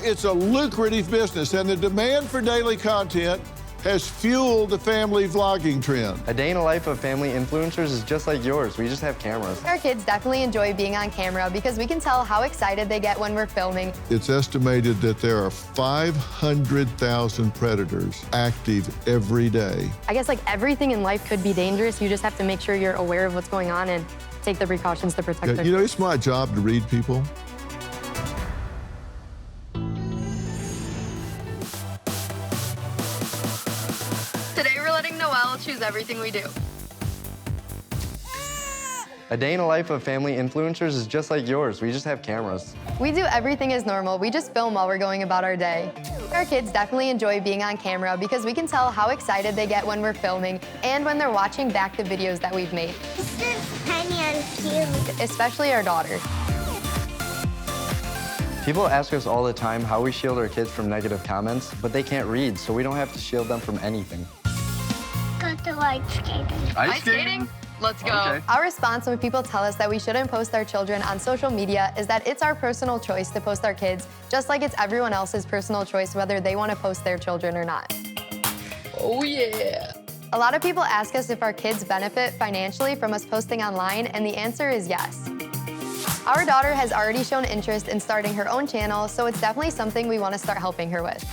it's a lucrative business, and the demand for daily content has fueled the family vlogging trend. A day in the life of family influencers is just like yours. We just have cameras. Our kids definitely enjoy being on camera because we can tell how excited they get when we're filming. It's estimated that there are 500,000 predators active every day. I guess like everything in life could be dangerous. You just have to make sure you're aware of what's going on and take the precautions to protect Yeah, you know, it's my job to read people. Today we're letting Noelle choose everything we do. A day in the life of family influencers is just like yours. We just have cameras. We do everything as normal. We just film while we're going about our day. Our kids definitely enjoy being on camera because we can tell how excited they get when we're filming and when they're watching back the videos that we've made. This is tiny and cute. Especially our daughter. People ask us all the time how we shield our kids from negative comments, but they can't read, so we don't have to shield them from anything. Go to ice skating. Ice skating? Let's go. Okay. Our response when people tell us that we shouldn't post our children on social media is that it's our personal choice to post our kids, just like it's everyone else's personal choice whether they want to post their children or not. Oh, yeah. A lot of people ask us if our kids benefit financially from us posting online, and the answer is yes. Our daughter has already shown interest in starting her own channel, so it's definitely something we want to start helping her with.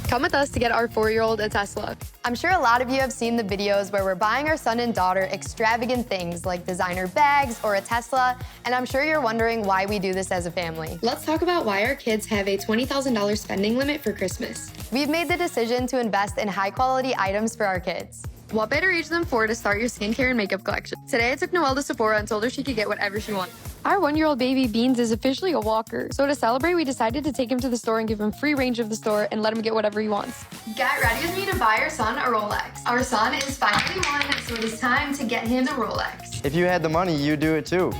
Come with us to get our 4-year-old a Tesla. I'm sure a lot of you have seen the videos where we're buying our son and daughter extravagant things like designer bags or a Tesla, and I'm sure you're wondering why we do this as a family. Let's talk about why our kids have a $20,000 spending limit for Christmas. We've made the decision to invest in high-quality items for our kids. What better age than 4 to start your skincare and makeup collection? Today I took Noelle to Sephora and told her she could get whatever she wanted. Our 1-year-old baby Beans is officially a walker, so to celebrate we decided to take him to the store and give him free range of the store and let him get whatever he wants. Get ready with me to buy our son a Rolex. Our son is finally 1, so it is time to get him a Rolex. If you had the money, you'd do it too.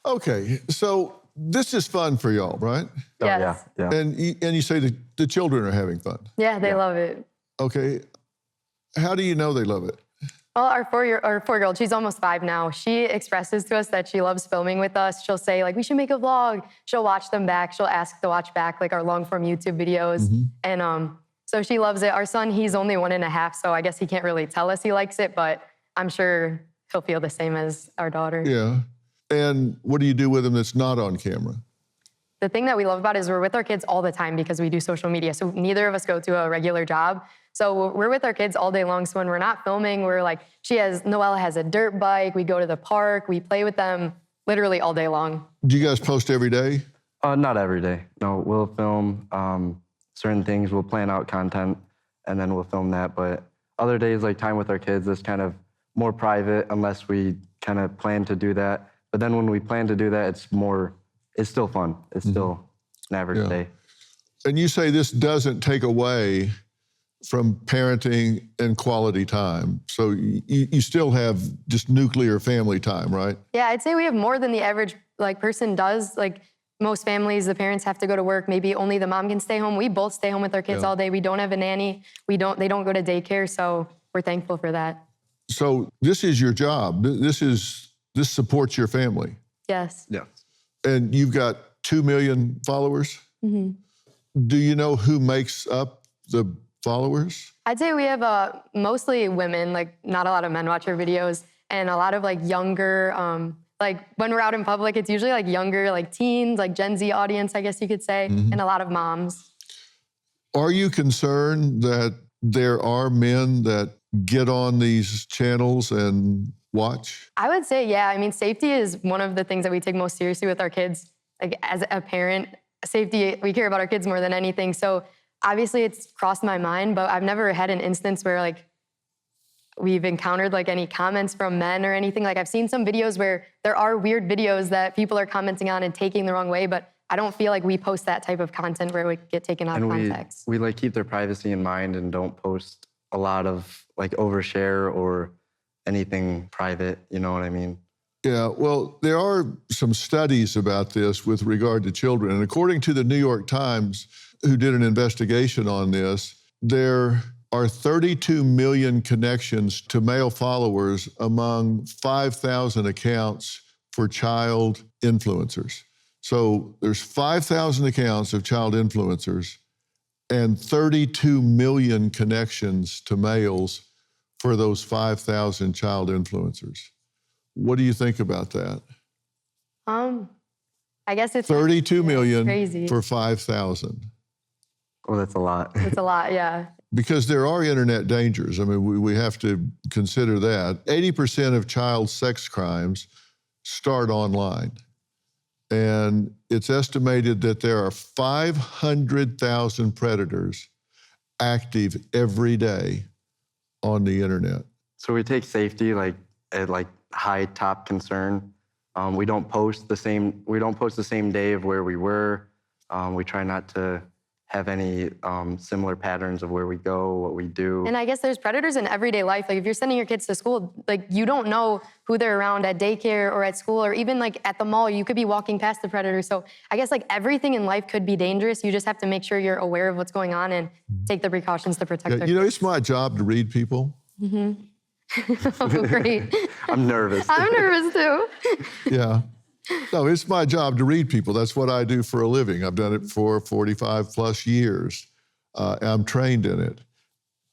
Okay, so this is fun for y'all, right? Yes. Oh, yeah. And you say the children are having fun. Yeah, they love it. Okay, how do you know they love it? Well, our 4-year-old, she's almost 5 now. She expresses to us that she loves filming with us. She'll say, like, we should make a vlog. She'll watch them back. She'll ask to watch back, like, our long-form YouTube videos. And so she loves it. Our son, he's only 1.5, so I guess he can't really tell us he likes it, but I'm sure he'll feel the same as our daughter. Yeah. And what do you do with him that's not on camera? The thing that we love about it is we're with our kids all the time because we do social media. So neither of us go to a regular job. So we're with our kids all day long. So when we're not filming, we're like, Noelle has a dirt bike. We go to the park. We play with them literally all day long. Do you guys post every day? Not every day. No, we'll film certain things. We'll plan out content, and then we'll film that. But other days, like time with our kids, is kind of more private unless we kind of plan to do that. But then when we plan to do that, it's still fun. It's still an average day. And you say this doesn't take away from parenting and quality time. So you still have just nuclear family time, right? Yeah, I'd say we have more than the average person does. Like most families, the parents have to go to work. Maybe only the mom can stay home. We both stay home with our kids all day. We don't have a nanny. They don't go to daycare. So we're thankful for that. So this is your job. This supports your family. Yes. Yeah. And you've got 2 million followers? Do you know who makes up the followers? I'd say we have mostly women, like not a lot of men watch our videos, and a lot of younger, when we're out in public, it's usually younger, teens, Gen Z audience, I guess you could say, and a lot of moms. Are you concerned that there are men that get on these channels and watch? I would say, yeah. I mean, safety is one of the things that we take most seriously with our kids. Like as a parent, safety, we care about our kids more than anything. So obviously it's crossed my mind, but I've never had an instance where we've encountered any comments from men or anything. I've seen some videos where there are weird videos that people are commenting on and taking the wrong way, but I don't feel like we post that type of content where we get taken out of context. We keep their privacy in mind and don't post a lot of overshare or anything private, you know what I mean? Yeah, well, there are some studies about this with regard to children. And according to the New York Times, who did an investigation on this, there are 32 million connections to male followers among 5,000 accounts for child influencers. So there's 5,000 accounts of child influencers and 32 million connections to males for those 5,000 child influencers. What do you think about that? I guess it's 32 million crazy. for 5,000. Oh, that's a lot. It's a lot, yeah. Because there are internet dangers. I mean, we have to consider that. 80% of child sex crimes start online. And it's estimated that there are 500,000 predators active every day on the internet. So we take safety at high top concern. We don't post the same day of where we were. We try not to have any similar patterns of where we go, what we do. And I guess there's predators in everyday life. Like if you're sending your kids to school, like you don't know who they're around at daycare or at school or even like at the mall, you could be walking past the predator. So I guess like everything in life could be dangerous. You just have to make sure you're aware of what's going on and take the precautions to protect You know, it's my job to read people. Oh, great. I'm nervous. I'm nervous too. Yeah. No, it's my job to read people. That's what I do for a living. I've done it for 45 plus years. I'm trained in it.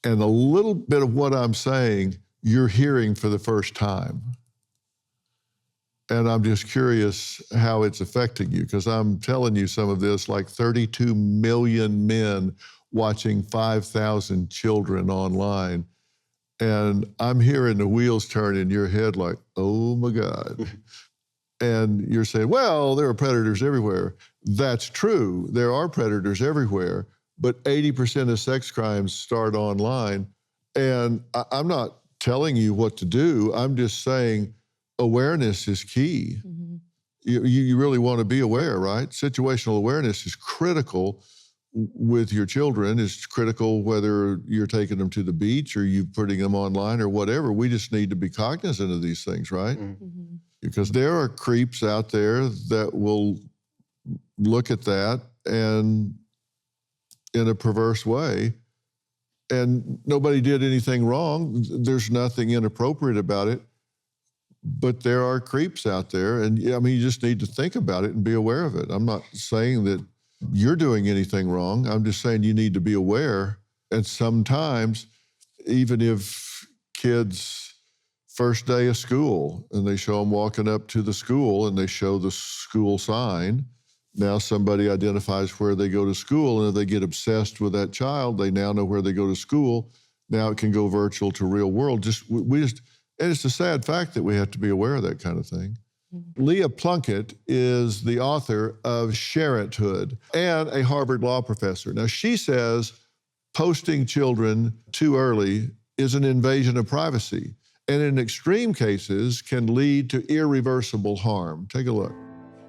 And a little bit of what I'm saying, you're hearing for the first time. And I'm just curious how it's affecting you, because I'm telling you some of this, like 32 million men watching 5,000 children online. And I'm hearing the wheels turn in your head like, oh my God. And you're saying, well, there are predators everywhere. That's true. There are predators everywhere, but 80% of sex crimes start online. And I'm not telling you what to do. I'm just saying awareness is key. Mm-hmm. You really want to be aware, right? Situational awareness is critical with your children. It's critical whether you're taking them to the beach or you're putting them online or whatever. We just need to be cognizant of these things, right? Mm-hmm. Because there are creeps out there that will look at that and in a perverse way, and nobody did anything wrong. There's nothing inappropriate about it, but there are creeps out there, and I mean, you just need to think about it and be aware of it. I'm not saying that you're doing anything wrong. I'm just saying you need to be aware. And sometimes, even if kids first day of school, and they show them walking up to the school and they show the school sign. Now somebody identifies where they go to school, and if they get obsessed with that child, they now know where they go to school. Now it can go virtual to real world. And it's a sad fact that we have to be aware of that kind of thing. Mm-hmm. Leah Plunkett is the author of Sharenting and a Harvard law professor. Now she says posting children too early is an invasion of privacy, and in extreme cases can lead to irreversible harm. Take a look.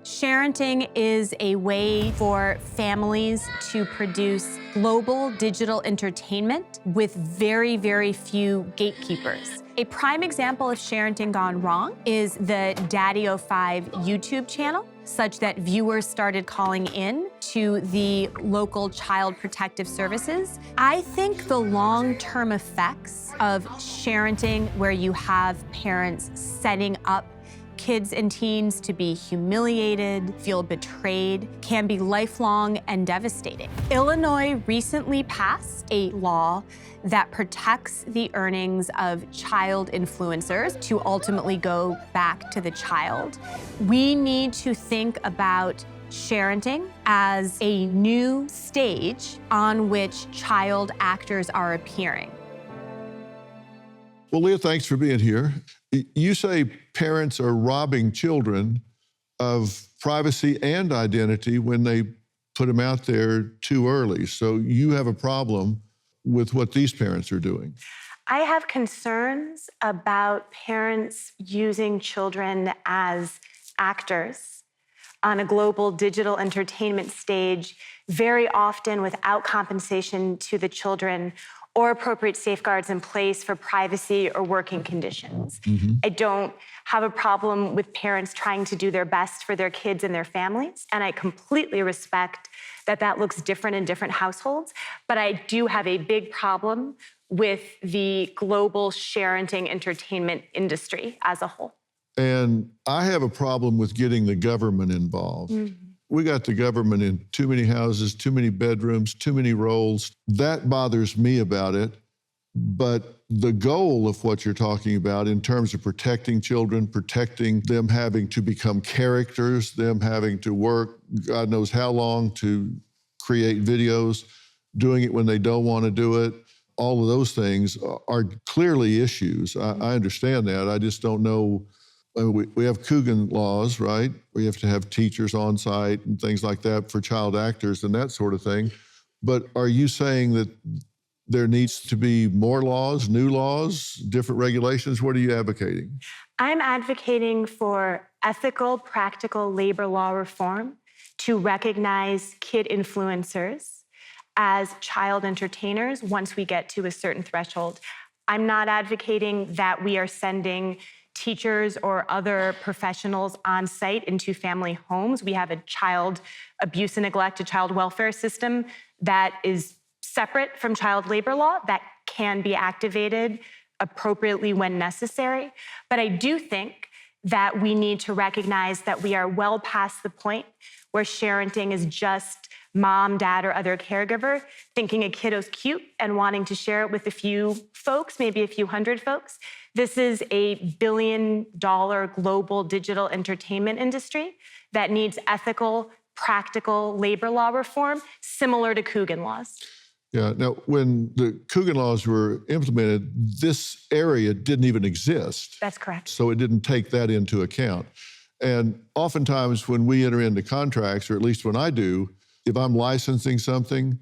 Sharenting is a way for families to produce global digital entertainment with very, very few gatekeepers. A prime example of sharenting gone wrong is the Daddy05 YouTube channel, such that viewers started calling in to the local child protective services. I think the long-term effects of sharenting, where you have parents setting up kids and teens to be humiliated, feel betrayed, can be lifelong and devastating. Illinois recently passed a law that protects the earnings of child influencers to ultimately go back to the child. We need to think about sharenting as a new stage on which child actors are appearing. Well, Leah, thanks for being here. You say parents are robbing children of privacy and identity when they put them out there too early. So you have a problem with what these parents are doing. I have concerns about parents using children as actors on a global digital entertainment stage, very often without compensation to the children or appropriate safeguards in place for privacy or working conditions. Mm-hmm. I don't have a problem with parents trying to do their best for their kids and their families, and I completely respect that that looks different in different households, but I do have a big problem with the global sharenting entertainment industry as a whole. And I have a problem with getting the government involved. Mm-hmm. we got the government in too many houses, too many bedrooms, too many roles. That bothers me about it. But the goal of what you're talking about in terms of protecting children, protecting them having to become characters, them having to work God knows how long to create videos, doing it when they don't want to do it, all of those things are clearly issues. I understand that. I just don't know. I mean, we have Coogan laws, right? We have to have teachers on site and things like that for child actors and that sort of thing. But are you saying that there needs to be more laws, new laws, different regulations? What are you advocating? I'm advocating for ethical, practical labor law reform to recognize kid influencers as child entertainers once we get to a certain threshold. I'm not advocating that we are sending teachers or other professionals on site into family homes. We have a child abuse and neglect, a child welfare system that is separate from child labor law that can be activated appropriately when necessary. But I do think that we need to recognize that we are well past the point where sharenting is just mom, dad, or other caregiver thinking a kiddo's cute and wanting to share it with a few folks, maybe a few hundred folks. This is a billion-dollar global digital entertainment industry that needs ethical, practical labor law reform similar to Coogan laws. Yeah, now when the Coogan laws were implemented, this area didn't even exist. That's correct. So it didn't take that into account. And oftentimes when we enter into contracts, or at least when I do, if I'm licensing something,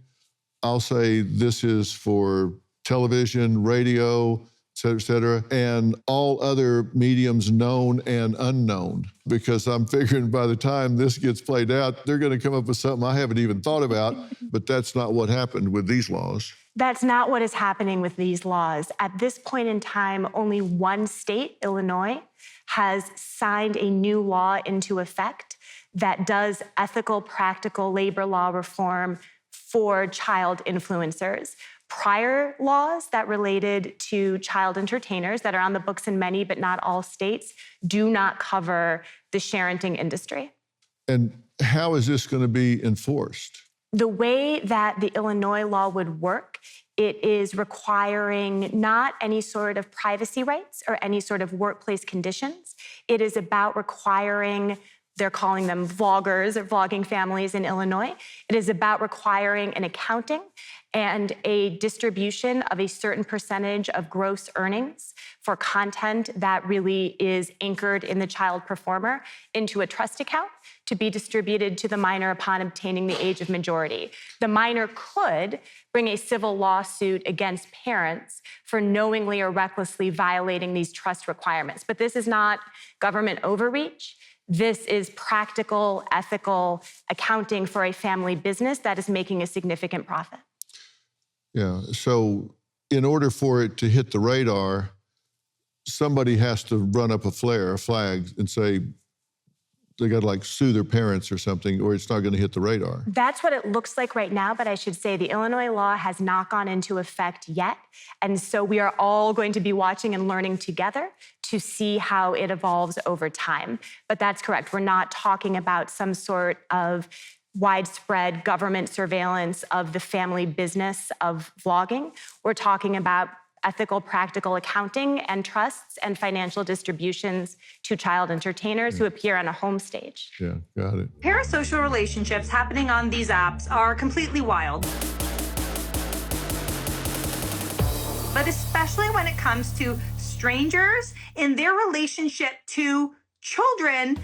I'll say this is for television, radio, et cetera, and all other mediums known and unknown, because I'm figuring by the time this gets played out, they're going to come up with something I haven't even thought about, but that's not what happened with these laws. That's not what is happening with these laws. At this point in time, only one state, Illinois, has signed a new law into effect that does ethical, practical labor law reform for child influencers. Prior laws that related to child entertainers that are on the books in many but not all states do not cover the sharenting industry. And how is this going to be enforced? The way that the Illinois law would work, it is requiring not any sort of privacy rights or any sort of workplace conditions. It is about requiring, they're calling them vloggers or vlogging families in Illinois. It is about requiring an accounting and a distribution of a certain percentage of gross earnings for content that really is anchored in the child performer into a trust account to be distributed to the minor upon obtaining the age of majority. The minor could bring a civil lawsuit against parents for knowingly or recklessly violating these trust requirements. But this is not government overreach. This is practical, ethical accounting for a family business that is making a significant profit. Yeah, so in order for it to hit the radar, somebody has to run up a flag, and say they got to like sue their parents or something, or it's not going to hit the radar. That's what it looks like right now, but I should say the Illinois law has not gone into effect yet. And so we are all going to be watching and learning together to see how it evolves over time. But that's correct. We're not talking about some sort of widespread government surveillance of the family business of vlogging. We're talking about ethical, practical accounting and trusts and financial distributions to child entertainers who appear on a home stage. Yeah, got it. Parasocial relationships happening on these apps are completely wild. But especially when it comes to strangers in their relationship to children.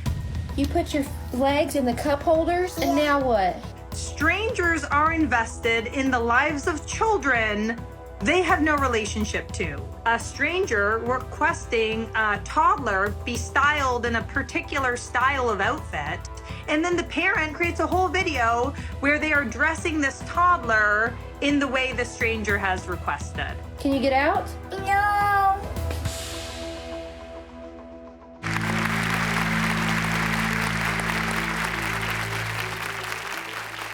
You put your legs in the cup holders, and now what? Strangers are invested in the lives of children they have no relationship to. A stranger requesting a toddler be styled in a particular style of outfit, and then the parent creates a whole video where they are dressing this toddler in the way the stranger has requested. Can you get out? No.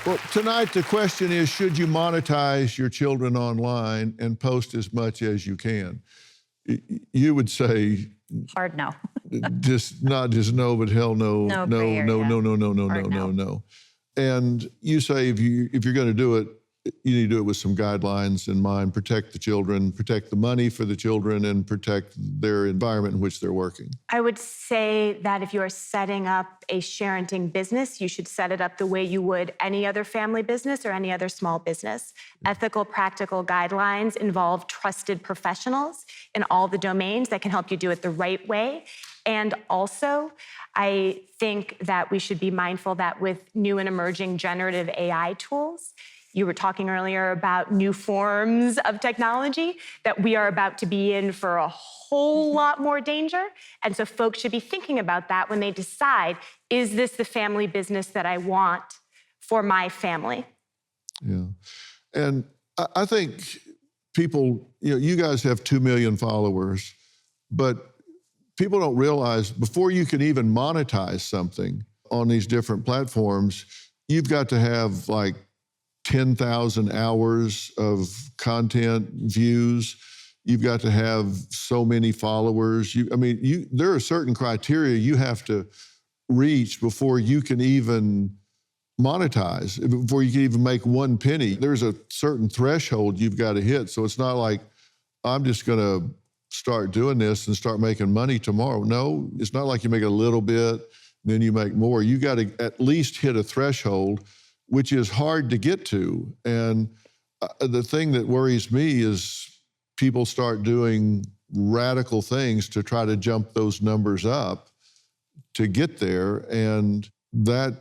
Well, tonight the question is, should you monetize your children online and post as much as you can? You would say... Hard no. Just not just no, but hell no, No, no, prayer, no, yeah. no, no, no, no, Hard no, no, no. And you say if you're going to do it, you need to do it with some guidelines in mind, protect the children, protect the money for the children, and protect their environment in which they're working. I would say that if you are setting up a sharenting business, you should set it up the way you would any other family business or any other small business. Ethical, practical guidelines involve trusted professionals in all the domains that can help you do it the right way. And also, I think that we should be mindful that with new and emerging generative AI tools, you were talking earlier about new forms of technology, that we are about to be in for a whole lot more danger. And so folks should be thinking about that when they decide, is this the family business that I want for my family? Yeah. And I think people, you guys have 2 million followers, but people don't realize before you can even monetize something on these different platforms, you've got to have like 10,000 hours of content views. You've got to have so many followers. There are certain criteria you have to reach before you can even monetize, before you can even make 1 penny. There's a certain threshold you've got to hit. So it's not like, I'm just going to start doing this and start making money tomorrow. No, it's not like you make a little bit, then you make more. You got to at least hit a threshold, which is hard to get to. And the thing that worries me is people start doing radical things to try to jump those numbers up to get there. And that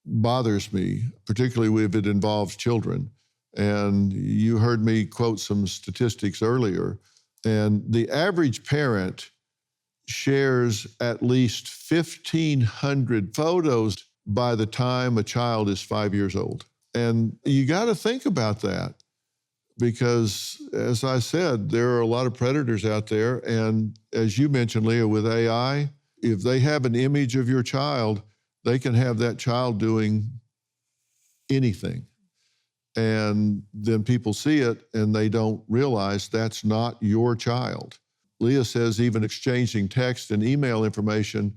bothers me, particularly if it involves children. And you heard me quote some statistics earlier. And the average parent shares at least 1,500 photos by the time a child is 5 years old. And you got to think about that because, as I said, there are a lot of predators out there. And as you mentioned, Leah, with AI, if they have an image of your child, they can have that child doing anything. And then people see it and they don't realize that's not your child. Leah says even exchanging text and email information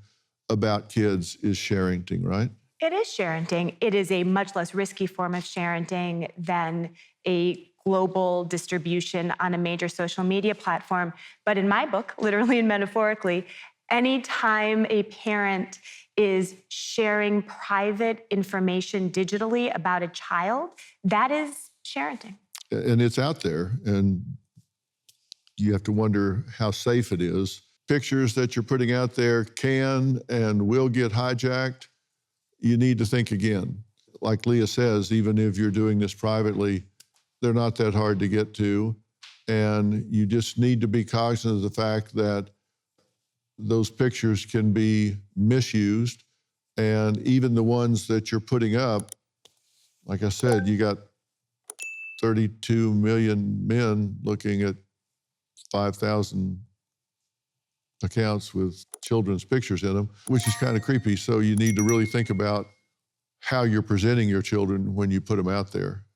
about kids is sharenting, right? It is sharenting. It is a much less risky form of sharenting than a global distribution on a major social media platform. But in my book, literally and metaphorically, anytime a parent is sharing private information digitally about a child, that is sharenting. And it's out there, and you have to wonder how safe it is. Pictures that you're putting out there can and will get hijacked. You need to think again. Like Leah says, even if you're doing this privately, they're not that hard to get to. And you just need to be cognizant of the fact that those pictures can be misused. And even the ones that you're putting up, like I said, you got 32 million men looking at 5,000 accounts with children's pictures in them, which is kind of creepy. So you need to really think about how you're presenting your children when you put them out there.